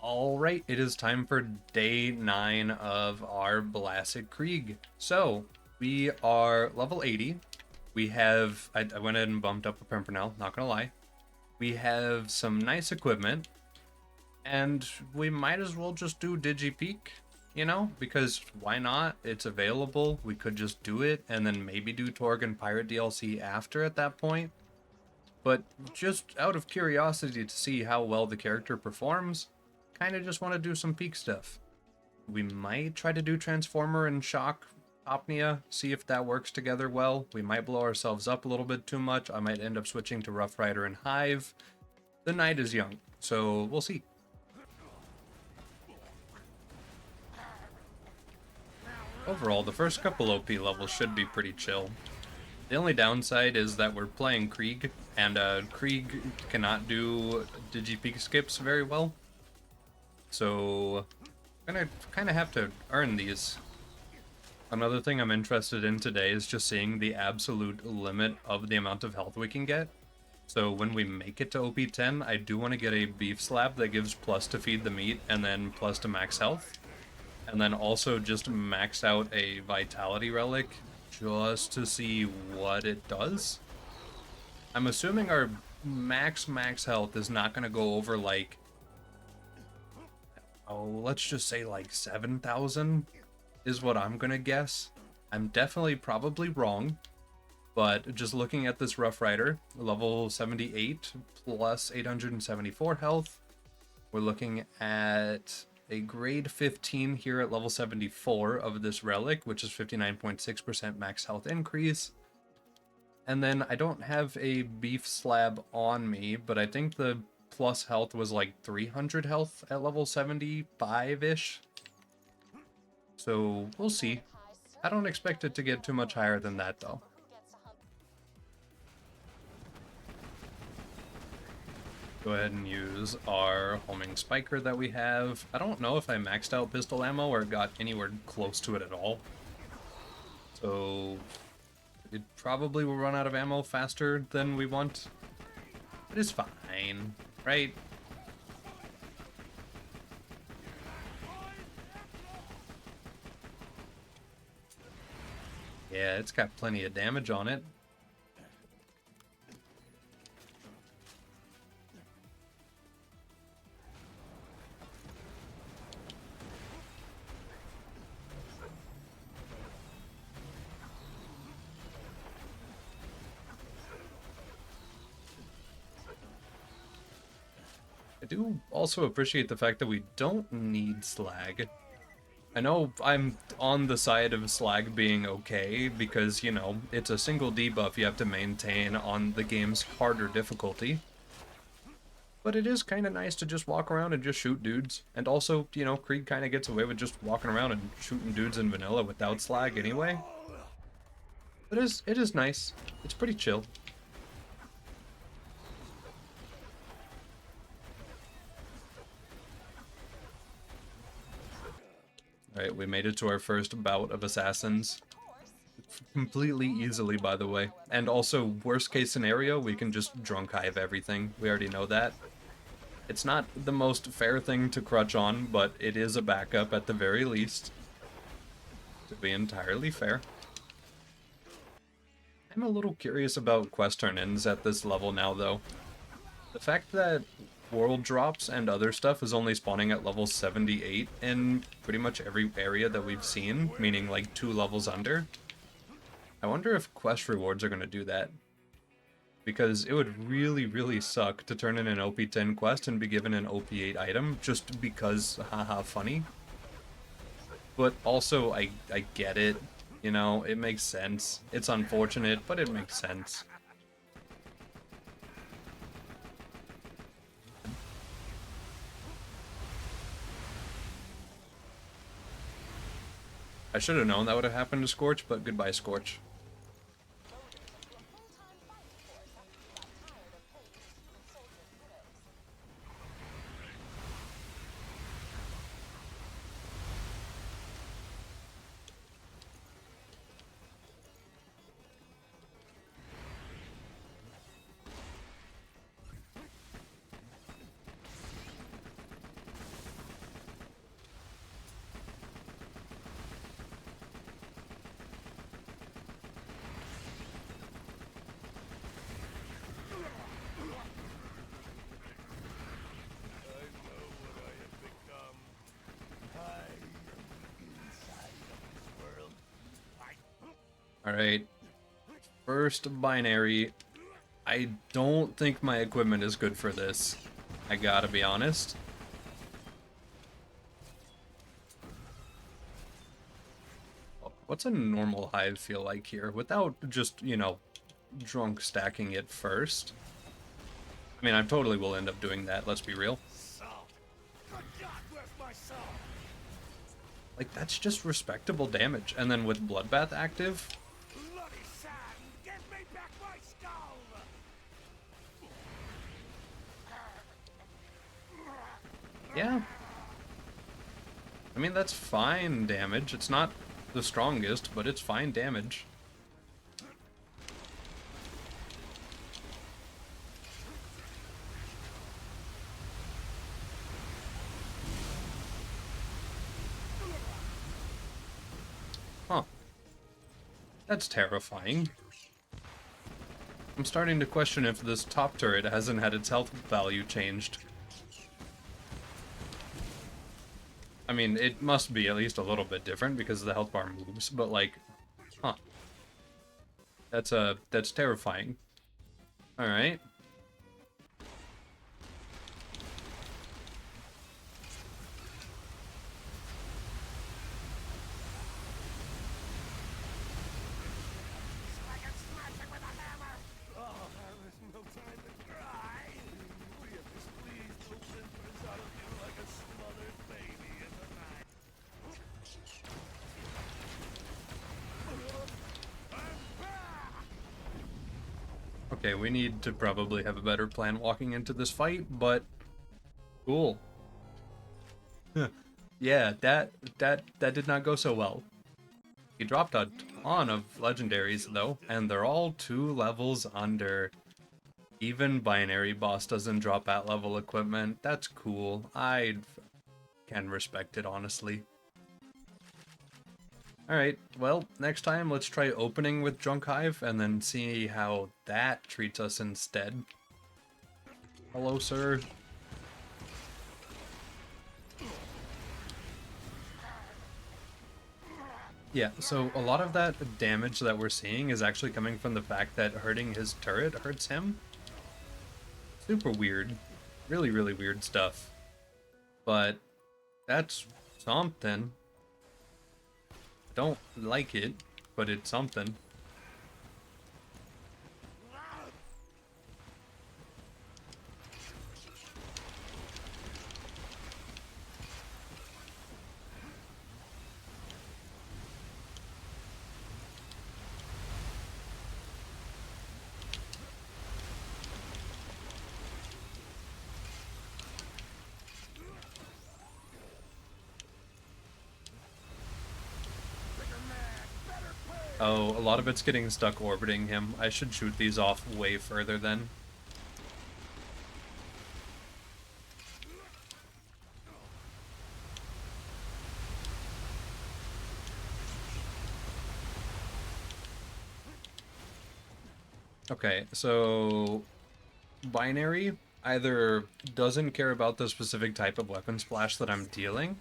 Alright, it is time for day 9 of our BLassic Krieg. So, we are level 80. We have, I went ahead and bumped up a Pimpernel, not gonna lie. We have some nice equipment, and we might as well just do DigiPeak, you know? Because why not? It's available, we could just do it, and then maybe do Torg and Pirate DLC after at that point. But just out of curiosity to see how well the character performs, kind of just want to do some peak stuff. We might try to do Transformer and Shock Opnia, see if that works together well. We might blow ourselves up a little bit too much. I might end up switching to Rough Rider and Hive. The night is young, so we'll see. Overall, the first couple OP levels should be pretty chill. The only downside is that we're playing Krieg, and Krieg cannot do DigiPeak skips very well. So, I'm gonna kind of have to earn these. Another thing I'm interested in today is just seeing the absolute limit of the amount of health we can get. So when we make it to OP 10, I do want to get a beef slab that gives plus to feed the meat and then plus to max health. And then also just max out a vitality relic just to see what it does. I'm assuming our max health is not going to go over like, oh, let's just say like 7,000 is what I'm gonna guess. I'm definitely probably wrong, but just looking at this Rough Rider, level 78 plus 874 health, we're looking at a grade 15 here at level 74 of this relic, which is 59.6% max health increase. And then I don't have a beef slab on me, but I think the plus health was like 300 health at level 75-ish. So we'll see. I don't expect it to get too much higher than that though. Go ahead and use our homing spiker that we have. I don't know if I maxed out pistol ammo or got anywhere close to it at all. So it probably will run out of ammo faster than we want. It is fine, right? Yeah, it's got plenty of damage on it. I do also appreciate the fact that we don't need slag. I know I'm on the side of slag being okay because, you know, it's a single debuff you have to maintain on the game's harder difficulty. But it is kind of nice to just walk around and just shoot dudes. And also, you know, Krieg kind of gets away with just walking around and shooting dudes in vanilla without slag anyway. It is nice. It's pretty chill. Alright, we made it to our first bout of assassins. Completely easily, by the way. And also, worst case scenario, we can just drunk hive everything. We already know that. It's not the most fair thing to crutch on, but it is a backup at the very least. To be entirely fair. I'm a little curious about quest turn-ins at this level now, though. The fact that world drops and other stuff is only spawning at level 78 in pretty much every area that we've seen, meaning like 2 levels under. I wonder if quest rewards are going to do that. Because it would really suck to turn in an OP10 quest and be given an OP8 item just because haha funny. But also I get it, you know, it makes sense. It's unfortunate, but it makes sense. I should have known that would have happened to Scorch, but goodbye, Scorch. Alright, first binary. I don't think my equipment is good for this. I gotta be honest. What's a normal hive feel like here without just, you know, drunk stacking it first? I mean, I totally will end up doing that, let's be real. Like, that's just respectable damage. And then with Bloodbath active... yeah. I mean, that's fine damage. It's not the strongest, but it's fine damage. Huh. That's terrifying. I'm starting to question if this top turret hasn't had its health value changed. I mean, it must be at least a little bit different because the health bar moves, but like, huh. That's terrifying. Alright. Okay, we need to probably have a better plan walking into this fight, but cool. Yeah, that did not go so well. He dropped a ton of legendaries though, and they're all 2 levels under. Even binary boss doesn't drop at level equipment. That's cool. I can respect it, honestly. Alright, well, next time let's try opening with Drunk Hive and then see how that treats us instead. Hello, sir. Yeah, so a lot of that damage that we're seeing is actually coming from the fact that hurting his turret hurts him. Super weird. Really, really weird stuff. But that's something. Don't like it, but it's something. Oh, a lot of it's getting stuck orbiting him. I should shoot these off way further then. Okay, so binary either doesn't care about the specific type of weapon splash that I'm dealing,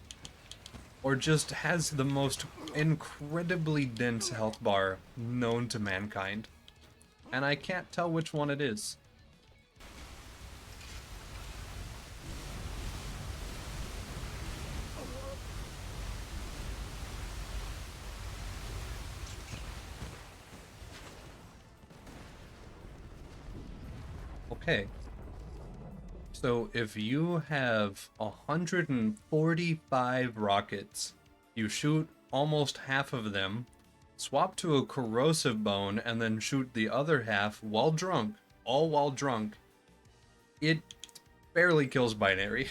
or just has the most incredibly dense health bar known to mankind. And I can't tell which one it is. Okay. So if you have 145 rockets, you shoot almost half of them, swap to a corrosive bone, and then shoot the other half while drunk, all while drunk, it barely kills binary.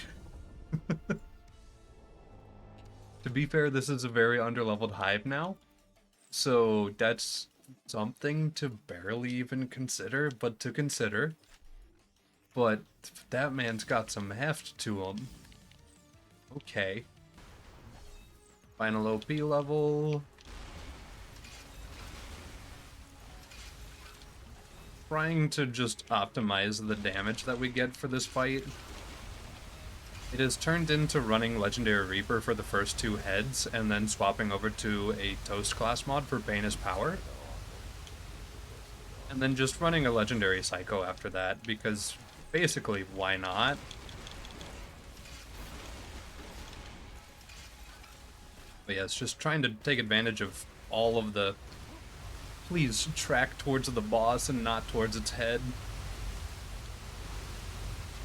To be fair, this is a very underleveled hive now, so that's something to barely even consider, but to consider. But that man's got some heft to him. Okay. Final OP level. Trying to just optimize the damage that we get for this fight. It has turned into running Legendary Reaper for the first 2 heads, and then swapping over to a Toast class mod for Bane as power. And then just running a legendary psycho after that, because basically, why not? But yeah, it's just trying to take advantage of all of the... Please track towards the boss and not towards its head.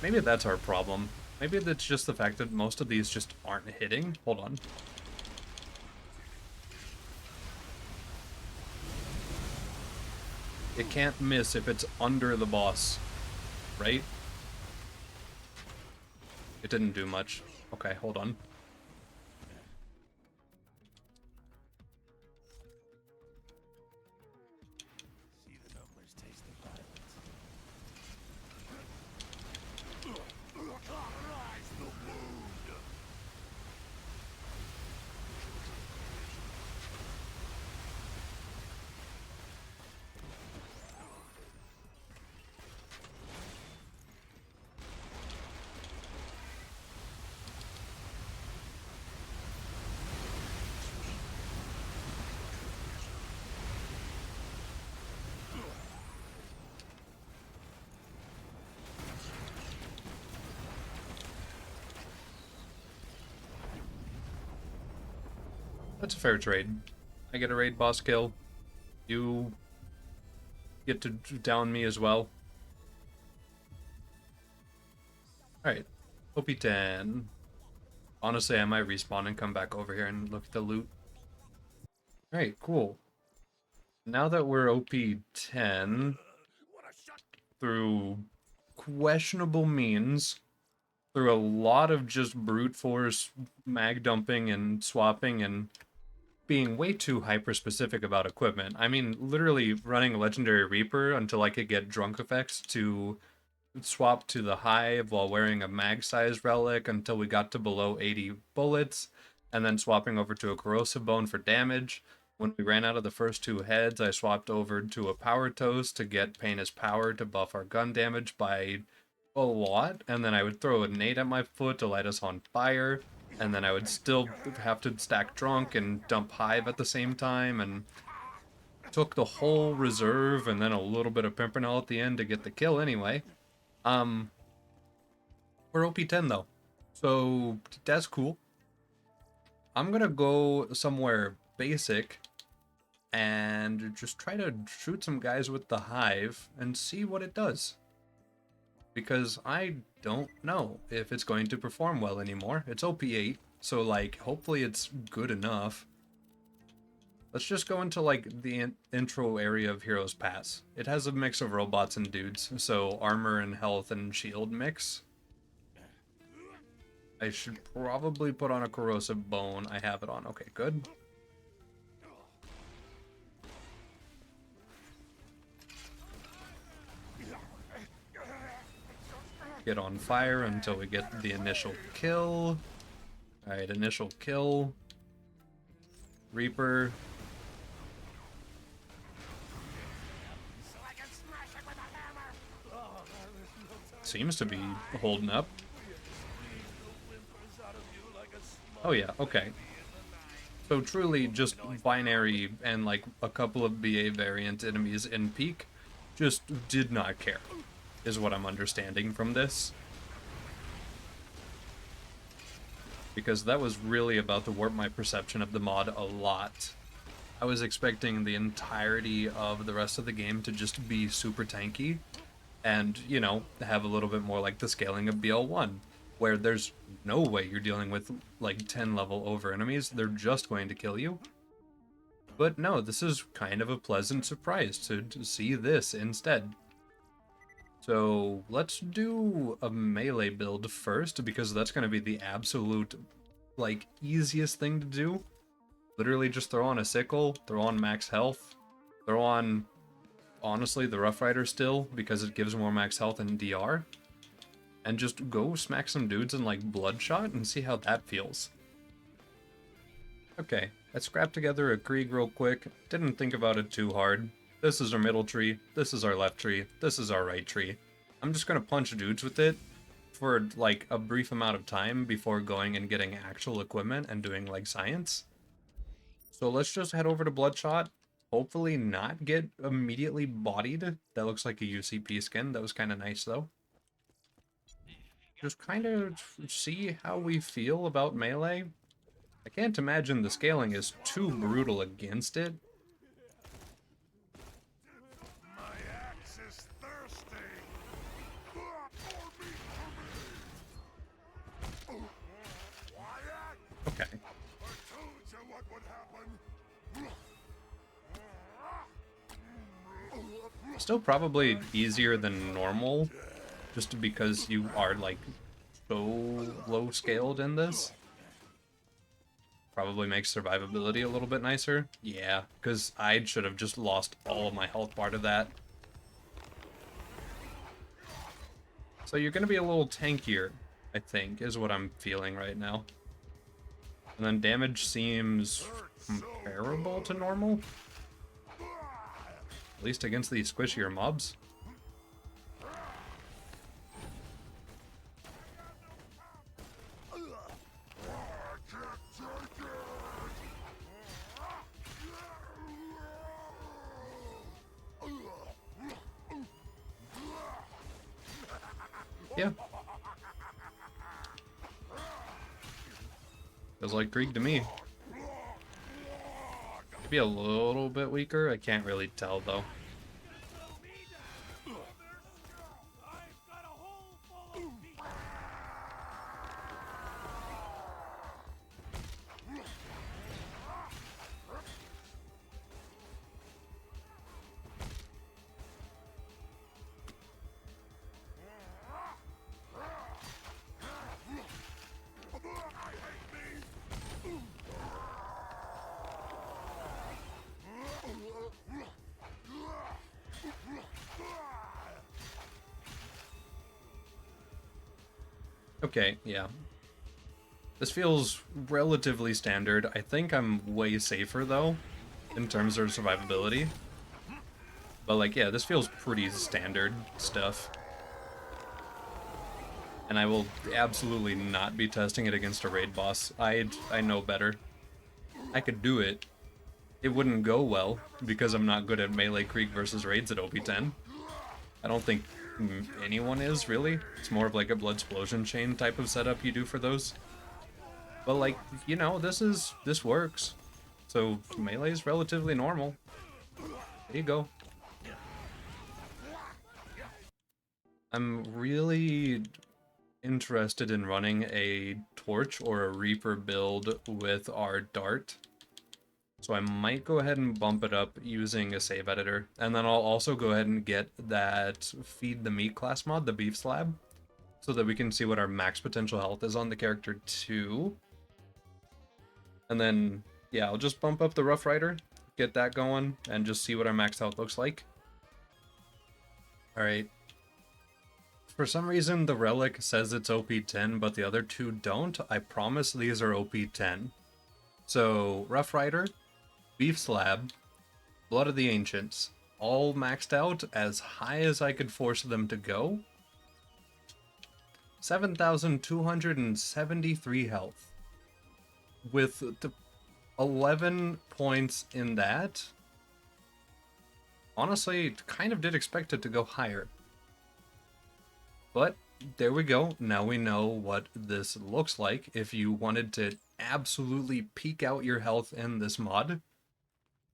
Maybe that's our problem. Maybe that's just the fact that most of these just aren't hitting. Hold on. It can't miss if it's under the boss, right? It didn't do much. Okay, hold on. That's a fair trade. I get a raid boss kill. You get to down me as well. Alright. OP10. Honestly, I might respawn and come back over here and look at the loot. Alright, cool. Now that we're OP10, through questionable means, through a lot of just brute force mag dumping and swapping and being way too hyper-specific about equipment. I mean, literally running Legendary Reaper until I could get drunk effects to swap to the Hive while wearing a mag-sized relic until we got to below 80 bullets, and then swapping over to a Corrosive Bone for damage. When we ran out of the first two heads, I swapped over to a Power Toast to get Pain's Power to buff our gun damage by a lot, and then I would throw a nade at my foot to light us on fire, and then I would still have to stack drunk and dump Hive at the same time, and took the whole reserve and then a little bit of Pimpernel at the end to get the kill anyway. We're OP10 though, so that's cool. I'm gonna go somewhere basic and just try to shoot some guys with the Hive and see what it does. Because I don't know if it's going to perform well anymore. It's OP8, so like, hopefully it's good enough. Let's just go into like the intro area of Heroes Pass. It has a mix of robots and dudes, so armor and health and shield mix. I should probably put on a Corrosive Bone. I have it on. Okay, good. Get on fire until we get the initial kill. Alright, initial kill. Reaper. Seems to be holding up. Oh yeah, okay. So truly just binary and like a couple of BA variant enemies in peak just did not care, is what I'm understanding from this. Because that was really about to warp my perception of the mod a lot. I was expecting the entirety of the rest of the game to just be super tanky and, you know, have a little bit more like the scaling of BL1, where there's no way you're dealing with like 10 level over enemies, they're just going to kill you. But no, this is kind of a pleasant surprise to see this instead. So let's do a melee build first, because that's going to be the absolute, like, easiest thing to do. Literally just throw on a sickle, throw on max health, throw on, honestly, the Rough Rider still, because it gives more max health and DR. And just go smack some dudes in, like, Bloodshot and see how that feels. Okay, I scrapped together a Krieg real quick, didn't think about it too hard. This is our middle tree, this is our left tree, this is our right tree. I'm just gonna punch dudes with it for like a brief amount of time before going and getting actual equipment and doing like science. So let's just head over to Bloodshot hopefully not get immediately bodied. That looks like a UCP skin. That was kind of nice, though. Just kind of see how we feel about melee. I can't imagine the scaling is too brutal against it. My axe is thirsty. Okay. I told you what would happen. Still probably easier than normal, just because you are, like, so low scaled in this. Probably makes survivability a little bit nicer. Yeah, because I should have just lost all of my health part of that. So you're going to be a little tankier, I think, is what I'm feeling right now. And then damage seems comparable to normal. At least against these squishier mobs. Yeah. Feels like Krieg to me. Be a little bit weaker. I can't really tell though. Okay, yeah. This feels relatively standard. I think I'm way safer, though, in terms of survivability. But, like, yeah, this feels pretty standard stuff. And I will absolutely not be testing it against a raid boss. I know better. I could do it. It wouldn't go well, because I'm not good at melee Krieg versus raids at OP10. I don't think anyone is, really. It's more of like a Bloodsplosion chain type of setup you do for those. But, like, you know, this works. So melee is relatively normal. There you go. I'm really interested in running a Torch or a Reaper build with our Dart. So I might go ahead and bump it up using a save editor. And then I'll also go ahead and get that Feed the Meat class mod, the Beef Slab, so that we can see what our max potential health is on the character too. And then, yeah, I'll just bump up the Rough Rider, get that going, and just see what our max health looks like. Alright. For some reason, the Relic says it's OP10, but the other two don't. I promise these are OP10. So, Rough Rider, Beef Slab, Blood of the Ancients, all maxed out as high as I could force them to go. 7,273 health. With the 11 points in that, honestly, kind of did expect it to go higher. But there we go. Now we know what this looks like if you wanted to absolutely peak out your health in this mod.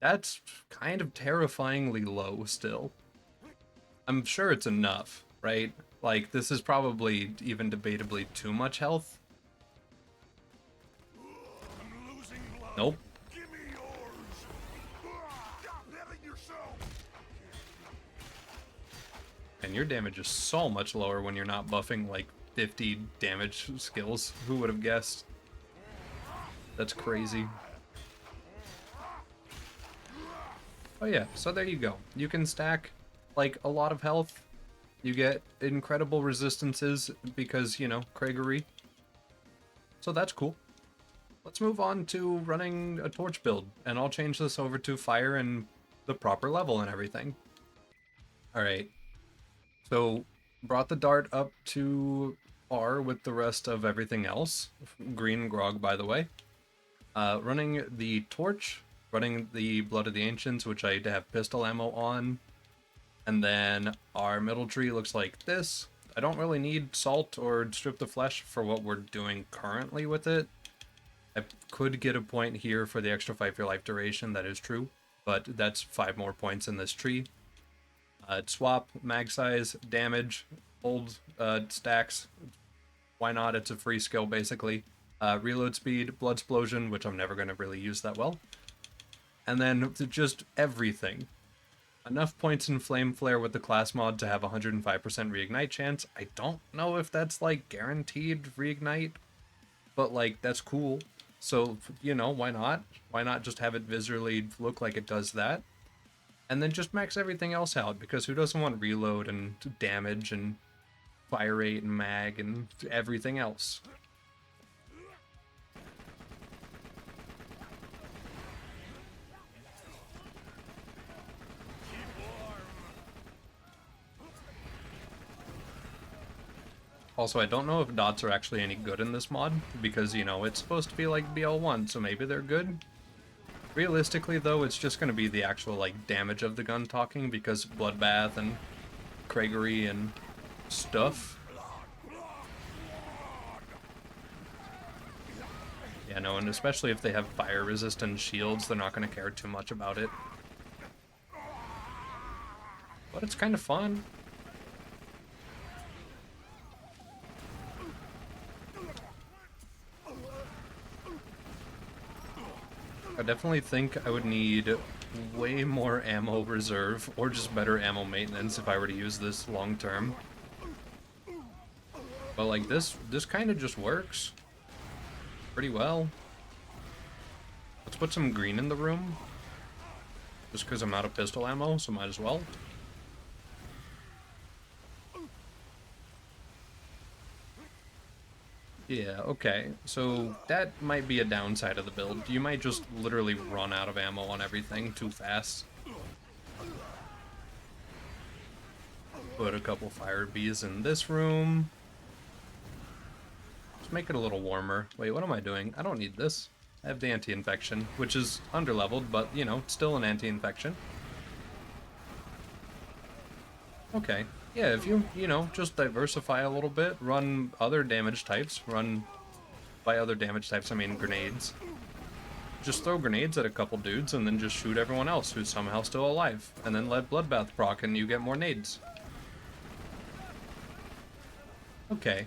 That's kind of terrifyingly low still. I'm sure it's enough, right? Like, this is probably even debatably too much health. Nope. Give me yours. Stop hitting yourself. And your damage is so much lower when you're not buffing like 50 damage skills. Who would have guessed? That's crazy. Oh yeah, so there you go. You can stack like a lot of health. You get incredible resistances because, you know, Kriegery. So that's cool. Let's move on to running a Torch build, and I'll change this over to fire and the proper level and everything. Alright. So, brought the Dart up to par with the rest of everything else. Green Grog, by the way. Running the Torch, running the Blood of the Ancients, which I have pistol ammo on. And then our middle tree looks like this. I don't really need salt or strip the flesh for what we're doing currently with it. I could get a point here for the extra 5 for life duration, that is true, but that's 5 more points in this tree. Swap, mag size, damage, old stacks. Why not? It's a free skill basically. Reload speed, blood explosion, which I'm never going to really use that well. And then just everything. Enough points in Flame Flare with the class mod to have 105% reignite chance. I don't know if that's like guaranteed reignite, but like that's cool. So, you know, why not? Why not just have it visually look like it does that? And then just max everything else out, because who doesn't want reload and damage and fire rate and mag and everything else? Also, I don't know if dots are actually any good in this mod, because, you know, it's supposed to be like BL1, so maybe they're good. Realistically, though, it's just going to be the actual, like, damage of the gun talking, because Bloodbath and Craigery and stuff. Yeah, no, and especially if they have fire-resistant shields, they're not going to care too much about it. But it's kind of fun. I definitely think I would need way more ammo reserve, or just better ammo maintenance if I were to use this long term. But like this kind of just works pretty well. Let's put some green in the room, just because I'm out of pistol ammo, so might as well. Yeah, okay, so that might be a downside of the build. You might just literally run out of ammo on everything too fast. Put a couple fire bees in this room. Let's make it a little warmer. Wait, what am I doing? I don't need this. I have the anti-infection, which is underleveled, but, you know, still an anti-infection. Okay. Yeah, if you know, just diversify a little bit, run other damage types, by other damage types, I mean grenades. Just throw grenades at a couple dudes and then just shoot everyone else who's somehow still alive. And then let Bloodbath proc and you get more nades. Okay.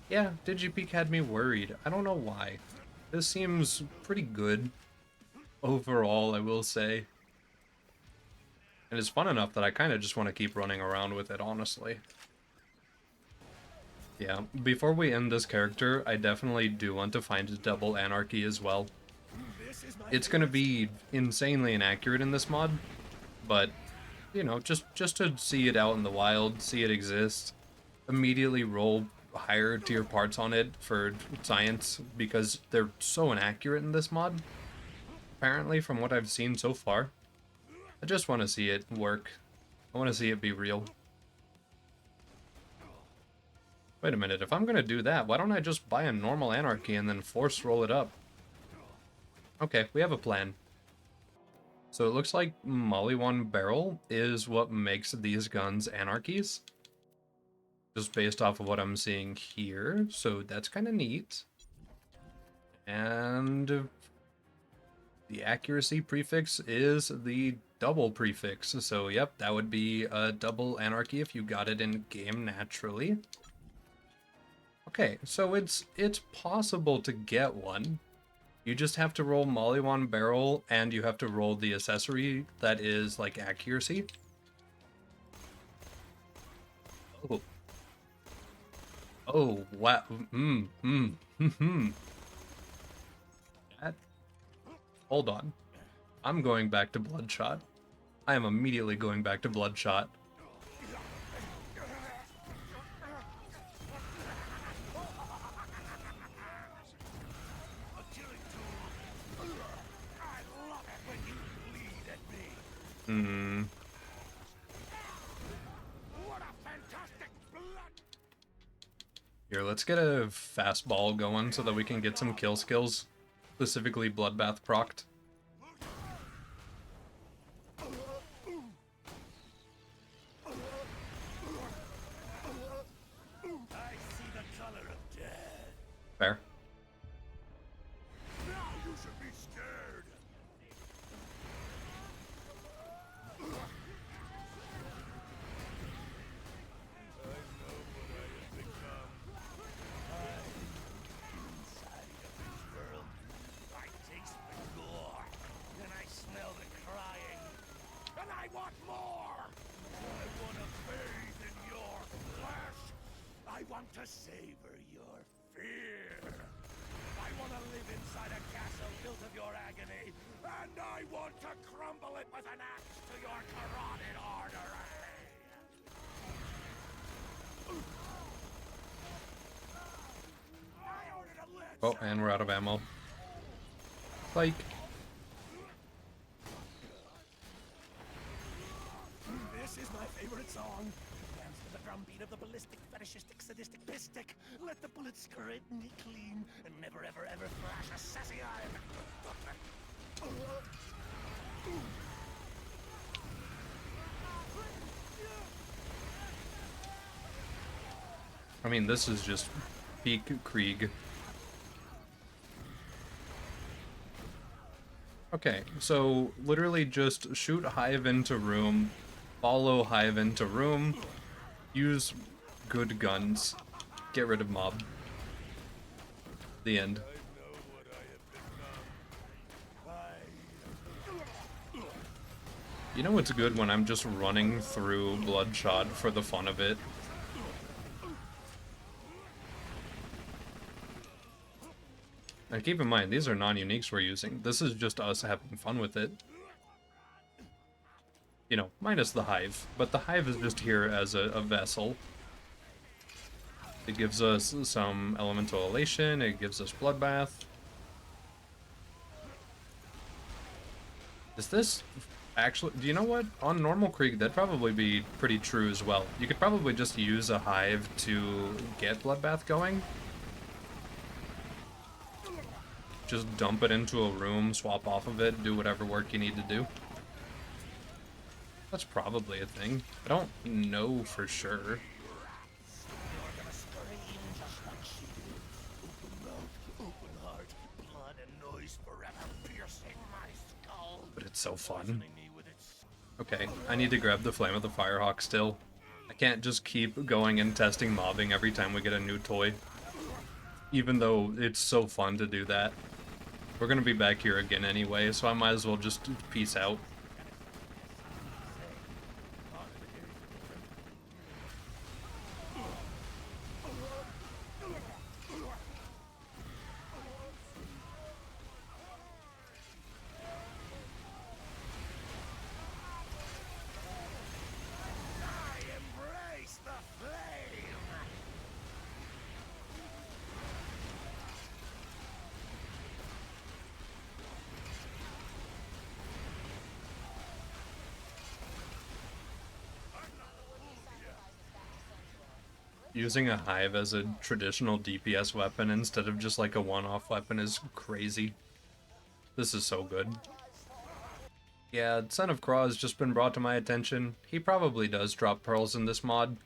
Yeah, Digipeak had me worried. I don't know why. This seems pretty good overall, I will say. And it's fun enough that I kind of just want to keep running around with it, honestly. Yeah, before we end this character, I definitely do want to find a double anarchy as well. It's going to be insanely inaccurate in this mod, but, you know, just to see it out in the wild, see it exist, immediately roll higher tier parts on it for science, because they're so inaccurate in this mod, apparently, from what I've seen so far. I just want to see it work. I want to see it be real. Wait a minute, if I'm gonna do that, why don't I just buy a normal anarchy and then force roll it up? Okay, we have a plan. So it looks like Molly-1 barrel is what makes these guns anarchies. Just based off of what I'm seeing here, so that's kind of neat. And the accuracy prefix is the double prefix, so yep, that would be a double anarchy if you got it in game naturally. Okay, so it's possible to get one. You just have to roll Molly-1 barrel, and you have to roll the accessory that is like accuracy. Oh. Oh, wow. That... Hold on. I'm going back to Bloodshot. I am immediately going back to Bloodshot. Here, let's get a fastball going so that we can get some kill skills. specifically Bloodbath procced. I see the color of death. Fair. Now you should be scared. I taste the gore, and I smell the crying, and I want more! I want to bathe in your flesh! I want to savor your fear! I want to live inside a castle built of your agony, and I want to crumble it with an axe to your carotid artery! I ordered a list! Oh, and we're out of ammo. Like, This is my favorite song. Dance to the drumbeat of the ballistic, fetishistic, sadistic, pistic. Let the bullets scrape me clean and never, ever, ever flash a sassy eye. I mean, this is just peak Krieg. Okay, so literally just shoot Hive into room, follow Hive into room, use good guns, get rid of mob. The end. You know what's good when I'm just running through Bloodshot for the fun of it? And keep in mind, these are non-uniques we're using. This is just us having fun with it. You know, minus the Hive. But the Hive is just here as a vessel. It gives us some elemental elation, it gives us bloodbath. Is this actually... Do you know what? On normal Krieg, that'd probably be pretty true as well. You could probably just use a Hive to get bloodbath going. Just dump it into a room, swap off of it, do whatever work you need to do. That's probably a thing. I don't know for sure. You're gonna scream just like she did. Open mouth, open heart, blood and noise forever piercing my skull. But it's so fun. Poisoning me with its Okay, I need to grab the Flame of the Firehawk still. I can't just keep going and testing mobbing every time we get a new toy. Even though it's so fun to do that. We're gonna be back here again anyway, so I might as well just peace out. I embrace the flame! Using a Hive as a traditional DPS weapon instead of just like a one-off weapon is crazy. This is so good. Yeah, Son of Craw has just been brought to my attention. He probably does drop pearls in this mod.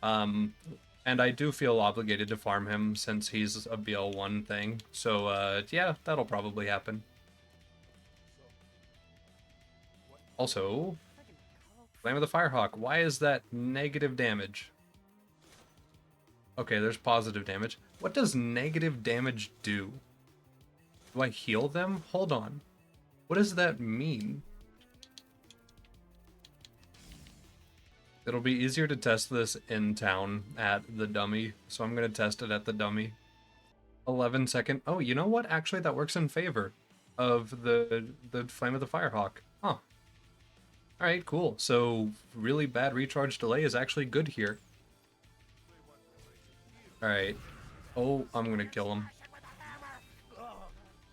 And I do feel obligated to farm him since he's a BL1 thing. So, yeah, that'll probably happen. Also, Flame of the Firehawk. Why is that negative damage? Okay, there's positive damage. What does negative damage do? Do I heal them? Hold on. What does that mean? It'll be easier to test this in town at the dummy, so I'm going to test it at the dummy. 11-second. Oh, you know what? Actually, that works in favor of the Flame of the Firehawk. Huh. Alright, cool. So, really bad recharge delay is actually good here. Alright. Oh, I'm gonna kill him.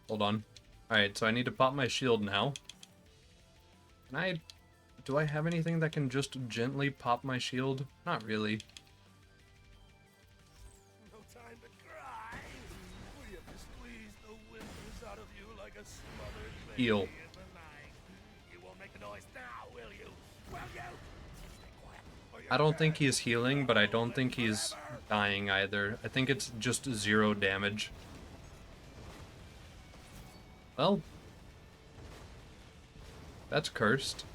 Hold on. Alright, so I need to pop my shield now. Do I have anything that can just gently pop my shield? Not really. No time to cry. We have squeeze the whimpers out of you like a smothered baby Heal. in the night. You won't make a noise now, will you? Will you? Stay quiet, or you're I don't think dead. he's healing, but I don't Live think he's forever. dying either. I think it's just 0 damage. Well, that's cursed.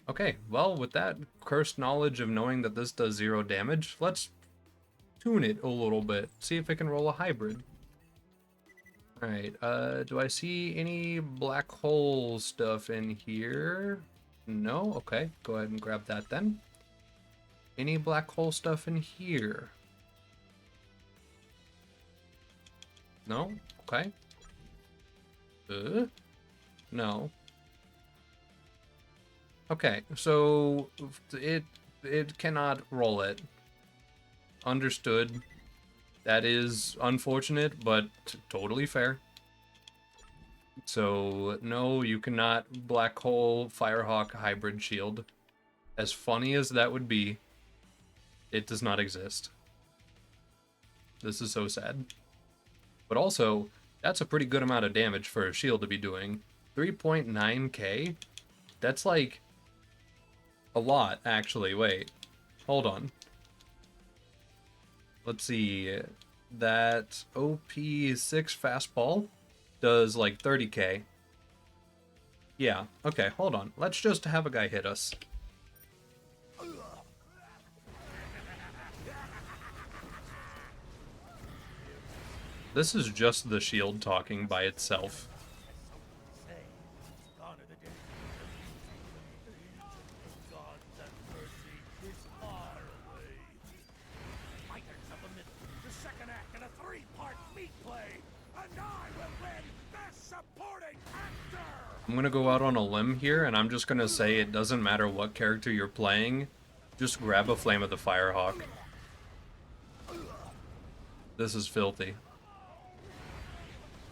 Okay, well, with that cursed knowledge of knowing that this does 0 damage, let's tune it a little bit. See if it can roll a hybrid. Alright, do I see any black hole stuff in here? No? Okay, go ahead and grab that then. Any black hole stuff in here? No? Okay. No. Okay, so it cannot roll it. Understood. That is unfortunate, but totally fair. So, no, you cannot black hole Firehawk hybrid shield. As funny as that would be, it does not exist. This is so sad. But also, that's a pretty good amount of damage for a shield to be doing. 3.9k? That's like a lot, actually. Wait, hold on. Let's see. That OP6 fastball does like 30k. Yeah, okay, hold on. Let's just have a guy hit us. This is just the shield talking by itself. Say, gone are the days of God's and mercy is far away. Fighters of the middle, the second act in a 3-part meat play, and I will win Best Supporting Actor! I'm gonna go out on a limb here, and I'm just gonna say it doesn't matter what character you're playing, just grab a Flame of the Firehawk. This is filthy.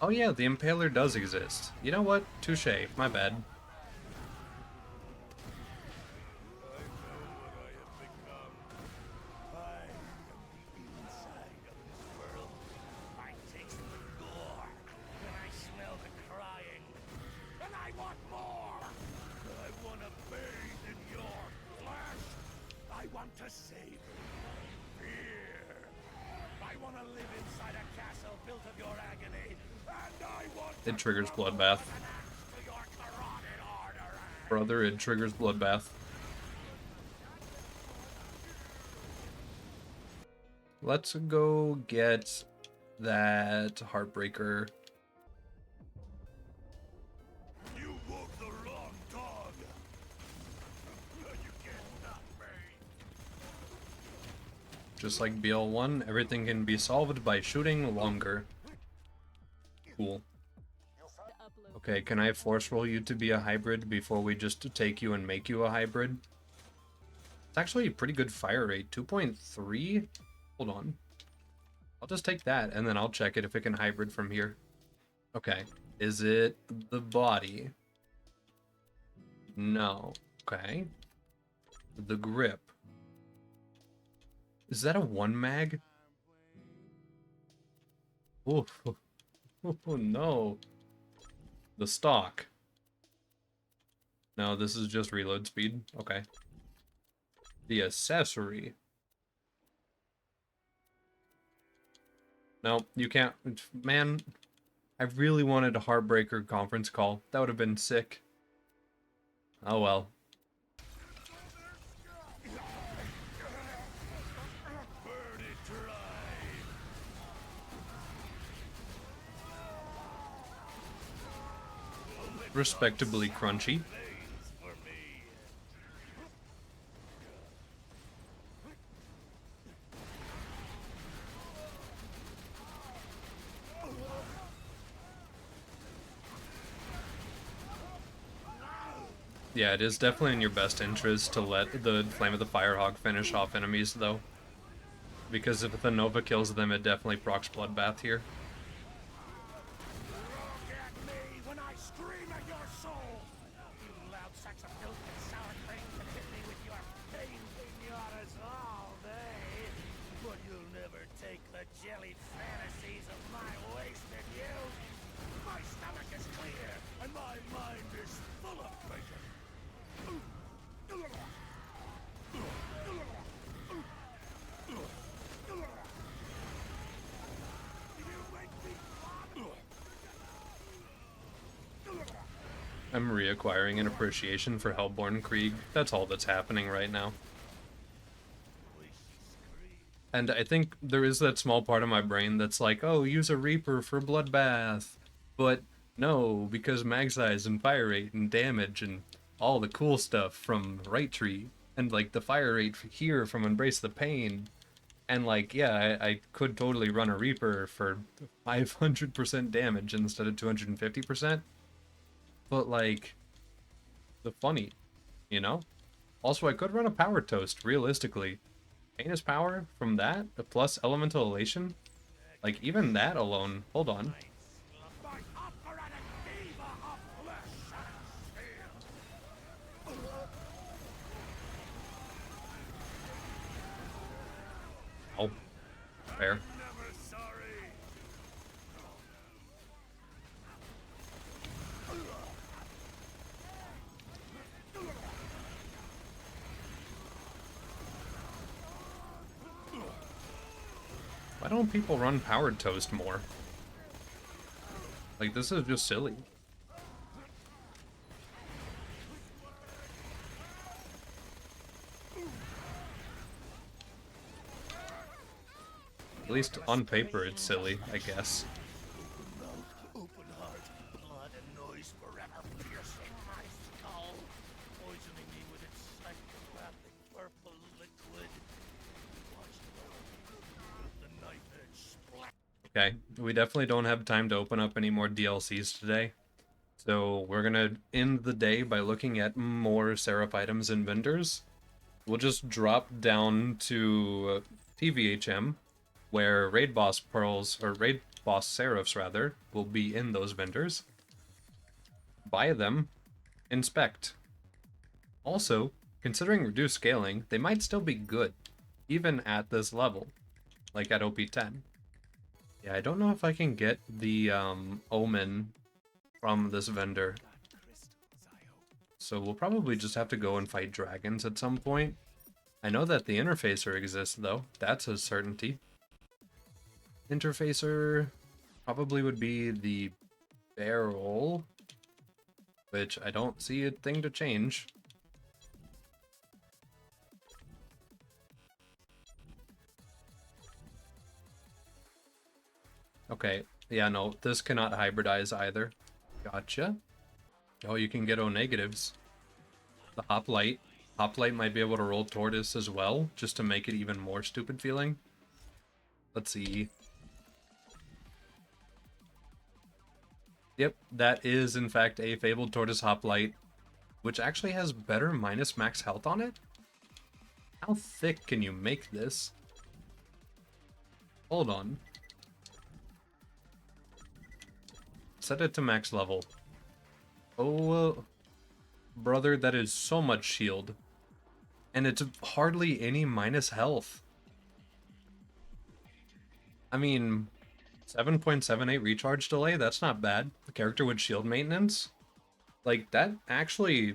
Oh yeah, the Impaler does exist. You know what? Touché. My bad. I know what I have become. I am the inside of this world. I taste the gore, and I smell the crying, and I want more. I want to bathe in your flesh. I want to savor fear. I want to live inside a castle built of your agony, and I want to It triggers crumble Bloodbath. an axe to your carotid artery. Brother, it triggers Bloodbath. Let's go get that Heartbreaker. You woke the wrong dog. You can't stop me. Just like BL1, everything can be solved by shooting longer. Cool. Okay, can I force roll you to be a hybrid before we just take you and make you a hybrid? It's actually a pretty good fire rate, 2.3? Hold on. I'll just take that, and then I'll check it if it can hybrid from here. Okay, is it the body? No. Okay. The grip. Is that a 1 mag? Oh, oh no. The stock. No, this is just reload speed. Okay. The accessory. No, you can't. Man, I really wanted a Heartbreaker conference call. That would have been sick. Oh well. Burn it dry. Respectably crunchy. Veins for me. Yeah, it is definitely in your best interest to let the Flame of the Firehawk finish off enemies, though. Because if the Nova kills them, it definitely procs Bloodbath here. Look at me when I scream at your soul. You loud sacks of milk and sour cream can hit me with your pain pinatas all day. But you'll never take the jelly fantasies of my wasted I'm reacquiring an appreciation for Hellborn Krieg. That's all that's happening right now. And I think there is that small part of my brain that's like, oh, use a Reaper for Bloodbath. But no, because mag size and fire rate and damage and all the cool stuff from Right Tree. And like the fire rate here from Embrace the Pain. And like, yeah, I could totally run a Reaper for 500% damage instead of 250%. But like, the funny, you know? Also, I could run a Power Toast, realistically. Heinous Power from that, plus Elemental Elation? Like, even that alone, hold on. Oh, fair. Why don't people run Powered Toast more? Like, this is just silly. At least on paper it's silly, I guess. Open heart, blood and noise forever piercing my skull, poisoning me with its psychopathic purple liquid. Watch the knife edge splat. Okay, we definitely don't have time to open up any more DLCs today. So we're gonna end the day by looking at more Seraph items and vendors. We'll just drop down to PVHM, where Raid Boss Pearls, or Raid Boss Seraphs rather, will be in those vendors. Buy them, inspect. Also, considering reduced scaling, they might still be good, even at this level, like at OP10. Yeah, I don't know if I can get the Omen from this vendor. So we'll probably just have to go and fight dragons at some point. I know that the interfacer exists though, that's a certainty. Interfacer probably would be the barrel, which I don't see a thing to change. Okay, yeah, no, this cannot hybridize either. Gotcha. Oh, you can get O negatives. The Hoplite. Hoplite might be able to roll Tortoise as well, just to make it even more stupid feeling. Let's see. Yep, that is in fact a Fabled Tortoise Hoplite, which actually has better minus max health on it? How thick can you make this? Hold on. Set it to max level. Oh, brother, that is so much shield. And it's hardly any minus health. I mean, 7.78 recharge delay, that's not bad. The character with shield maintenance? Like, that actually...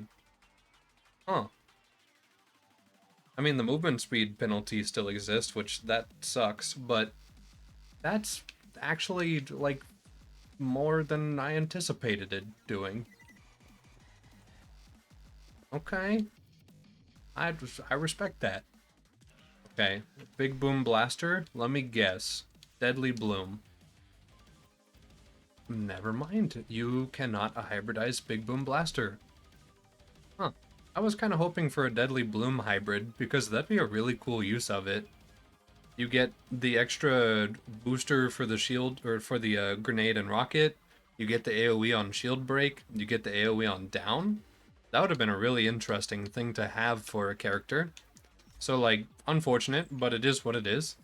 Huh. I mean, the movement speed penalty still exists, which that sucks, but that's actually, like, more than I anticipated it doing. Okay. I respect that. Okay, Big Boom Blaster, let me guess. Deadly Bloom. Never mind, you cannot hybridize Big Boom Blaster. Huh. I was kind of hoping for a Deadly Bloom hybrid, because that'd be a really cool use of it. You get the extra booster for the shield, or for the grenade and rocket. You get the AoE on shield break. You get the AoE on down. That would have been a really interesting thing to have for a character. So, like, unfortunate, but it is what it is.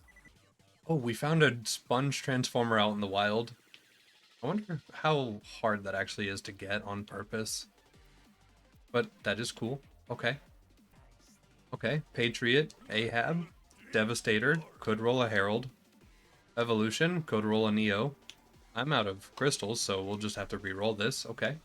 Oh, we found a sponge transformer out in the wild. I wonder how hard that actually is to get on purpose. But that is cool. Okay. Okay, Patriot, Ahab, Devastator, could roll a Herald. Evolution, could roll a Neo. I'm out of crystals, so we'll just have to re-roll this. Okay.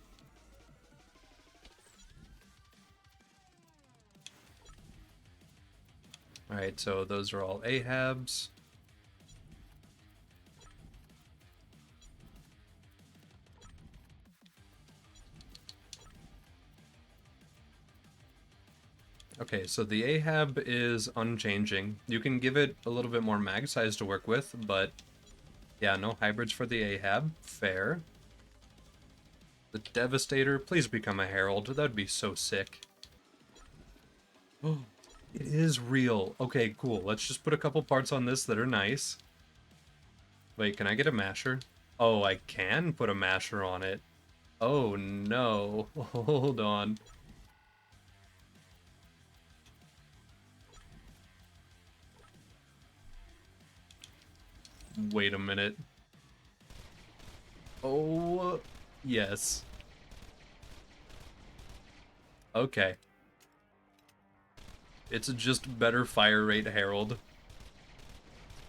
Alright, so those are all Ahabs. Okay, so the Ahab is unchanging. You can give it a little bit more mag size to work with, but yeah, no hybrids for the Ahab. Fair. The Devastator, please become a Herald. That'd be so sick. Oh, it is real. Okay, cool. Let's just put a couple parts on this that are nice. Wait, can I get a masher? Oh, I can put a masher on it. Oh no. Hold on. Wait a minute. Oh, yes. Okay. It's just better fire rate Herald.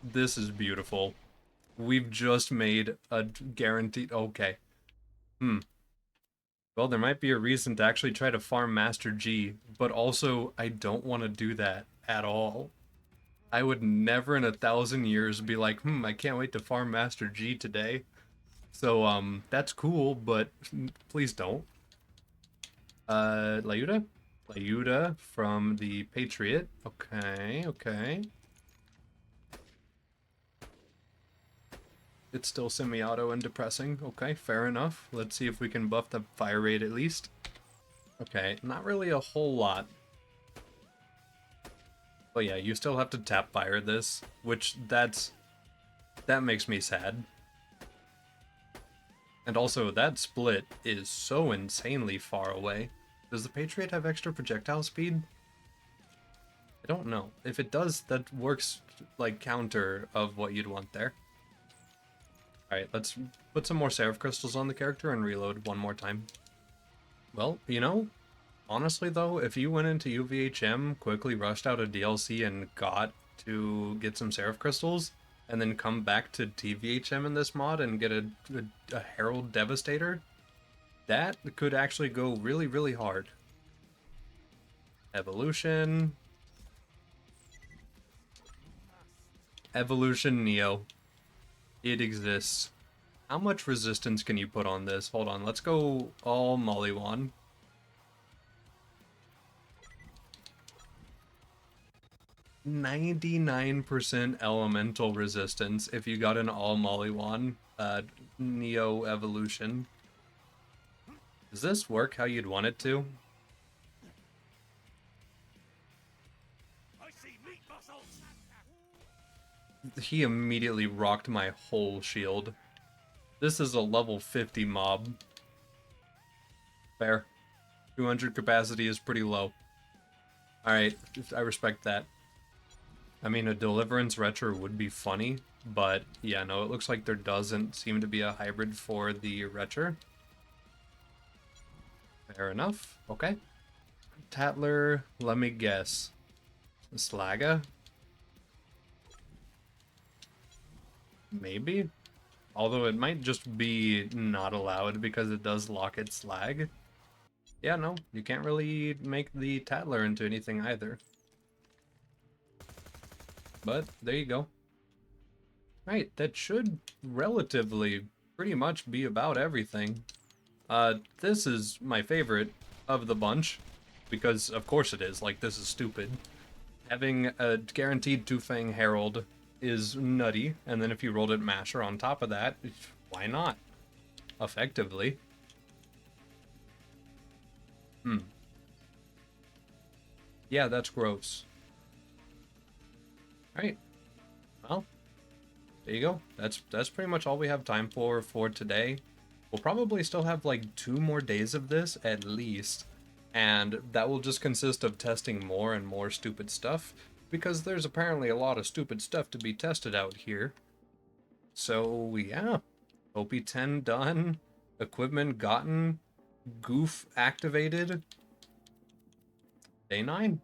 This is beautiful. We've just made a guaranteed... Okay. Well, there might be a reason to actually try to farm Master G, but also I don't want to do that at all. I would never in 1,000 years be like, I can't wait to farm Master G today. So, that's cool, but please don't. Layuda? Layuda from the Patriot. Okay, okay. It's still semi-auto and depressing. Okay, fair enough. Let's see if we can buff the fire rate at least. Okay, not really a whole lot. But yeah, you still have to tap fire this, which that makes me sad. And also, that split is so insanely far away. Does the Patriot have extra projectile speed? I don't know. If it does, that works like counter of what you'd want there. Alright, let's put some more Seraph Crystals on the character and reload one more time. Well, you know, honestly though, if you went into UVHM, quickly rushed out a DLC and got to get some Seraph Crystals, and then come back to TVHM in this mod and get a Herald Devastator, that could actually go really, really hard. Evolution. Evolution Neo. It exists. How much resistance can you put on this? Hold on, let's go all Mollywan. %99 elemental resistance if you got an all Mollywan Neo evolution. Does this work how you'd want it to? I see meat muscles. He immediately rocked my whole shield. This is a level 50 mob. Fair. 200 capacity is pretty low. Alright, I respect that. I mean, a Deliverance Retro would be funny, but yeah, no, it looks like there doesn't seem to be a hybrid for the Retro. Fair enough. Okay. Tatler, let me guess. Slaga? Maybe? Although it might just be not allowed because it does lock its slag. Yeah, no, you can't really make the Tatler into anything either. But there you go. Right, that should relatively pretty much be about everything. This is my favorite of the bunch, because of course it is, like, this is stupid. Having a guaranteed Two-Fang Herald is nutty, and then if you rolled it Masher on top of that, why not? Effectively. Yeah, that's gross. Alright. Well, there you go. That's pretty much all we have time for today. We'll probably still have like 2 more days of this at least, and that will just consist of testing more and more stupid stuff, because there's apparently a lot of stupid stuff to be tested out here. So yeah, OP10 done, equipment gotten, goof activated. Day 9.